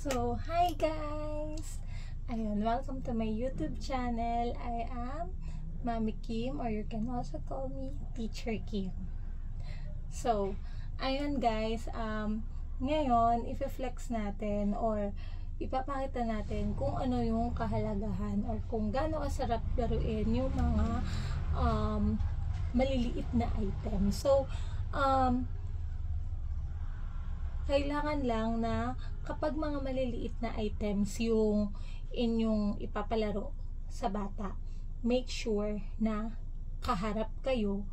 So, hi guys! Ayun, welcome to my YouTube channel. I am Mami Kim, or you can also call me Teacher Kim. So, ayun guys, ngayon, i-flex natin or ipapakita natin kung ano yung kahalagahan or kung gaano kasarap laruin yung mga maliliit na item. So, kailangan lang na kapag mga maliliit na items yung inyong ipapalaro sa bata, make sure na kaharap kayo,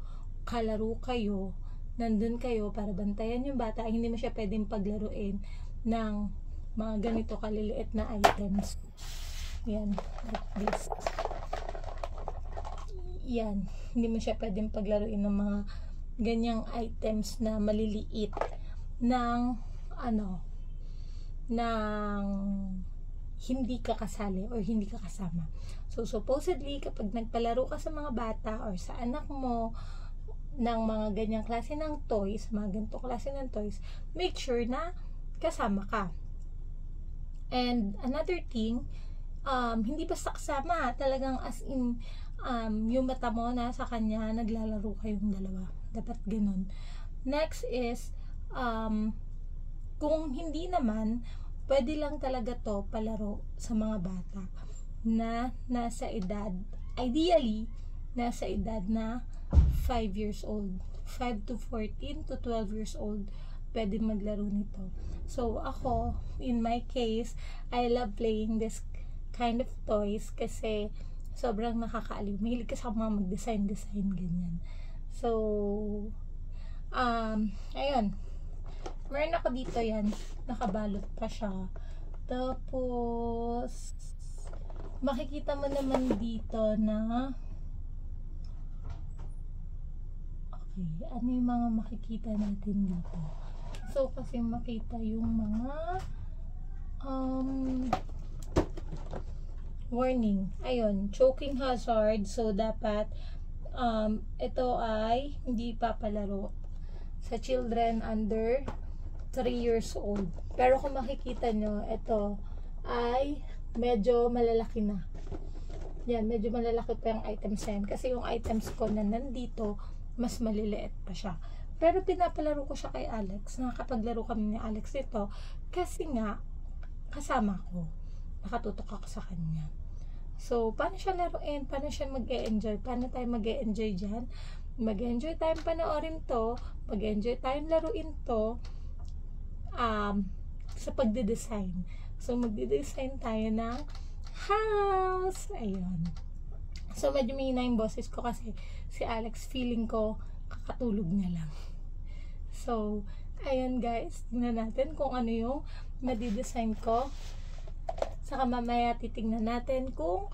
kalaro kayo, nandun kayo para bantayan yung bata. Hindi mo siya pwedeng paglaruin ng mga ganito kaliliit na items. Yan, like this. Yan, hindi mo siya pwedeng paglaruin ng mga ganyang items na maliliit ng hindi ka kasali or hindi ka kasama. So supposedly kapag nagpalaro ka sa mga bata or sa anak mo ng mga ganyang klase ng toys, mga ganito klase ng toys, make sure na kasama ka. And another thing, hindi basta kasama, talagang as in yung mata mo nasa kanya, naglalaro kayong dalawa. Dapat ganun. Next is kung hindi naman, pwede lang talaga to palaro sa mga bata na nasa edad, ideally, nasa edad na 5 years old. 5 to 14 to 12 years old, pwede maglaro nito. So, ako, in my case, I love playing this kind of toys kasi sobrang nakakaaliw. Mahilig kasi ako mga mag-design, ganyan. So, ayun. Meron ako dito yan. Nakabalot pa siya. Tapos, makikita mo naman dito na okay, ano yung mga makikita natin dito? So, kasi makita yung mga warning. Ayun, choking hazard. So, dapat ito ay hindi papalaro sa children under 3 years old. Pero kung makikita nyo, ito ay medyo malalaki na. Yan, medyo malalaki pa yung items na yan. Kasi yung items ko na nandito, mas maliliit pa siya. Pero pinapalaro ko siya kay Alex. Nakakapaglaro kami ni Alex ito. Kasi nga, kasama ko. Nakatutok ako sa kanya. So, paano siya laruin? Paano siya mag-e-enjoy? Paano tayo mag-e-enjoy dyan? Mag-enjoy tayong panoorin to, mag-enjoy tayong laruin to sa pagde-design. So, magde-design tayo ng house. Ayun. So, medyo may yung boses ko kasi si Alex, feeling ko kakatulog niya lang. So, ayun guys, tingnan natin kung ano yung madi-design ko. Saka mamaya titingnan natin kung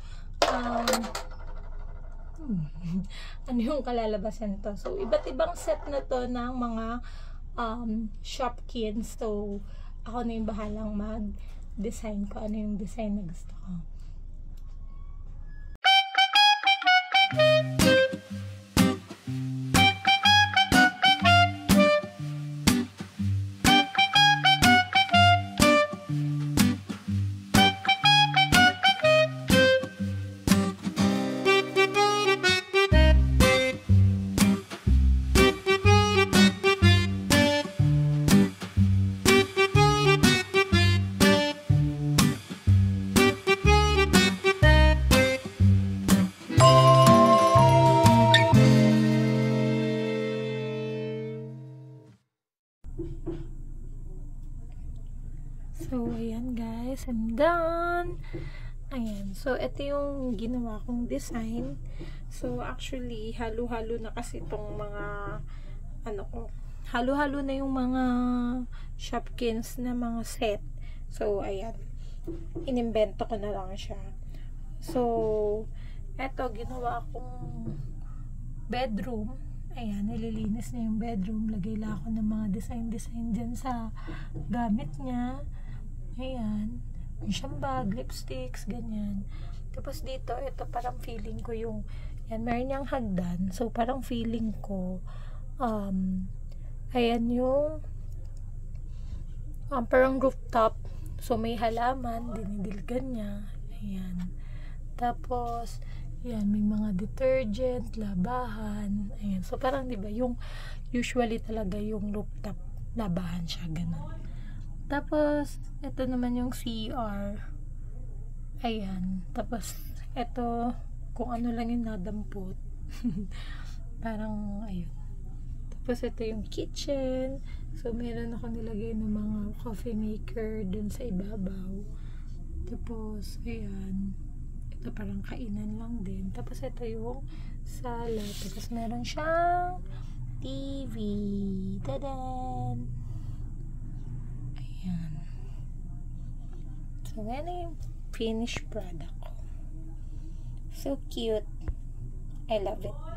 ano yung kalalabasan nito. So, iba't ibang set na to ng mga Shopkins. So, ako na yung bahalang mag-design ko. Ano yung design na gusto ko. So, ayan guys, I'm done. Ayan, so ito yung ginawa kong design. So, actually, halo-halo na kasi itong mga halo-halo na yung mga Shopkins na mga set. So, ayan, inimbento ko na lang siya. So, eto, ginawa kong bedroom. Ayan, nililinis na yung bedroom. Lagay lang ako ng mga design dyan sa gamit niya. Ayan. May siyang bag, lipsticks, ganyan. Tapos dito, ito parang feeling ko yung, yan, meron niyang hagdan. So, parang feeling ko, ayan yung, parang rooftop. So, may halaman, dinidilgan niya. Ayan. Tapos, yan, may mga detergent, labahan. Ayan. So, parang, di ba, yung usually talaga yung rooftop, labahan siya, ganun. Tapos, ito naman yung CR. Ayan. Tapos, ito, kung ano lang yung nadampot. Parang, ayun. Tapos, ito yung kitchen. So, meron ako nilagay ng mga coffee maker dun sa ibabaw. Tapos, ayan. Ito parang kainan lang din. Tapos, ito yung sala. Tapos, meron siyang TV. Tadan! Ayan. So, yan yung finished product ko. So cute. I love it.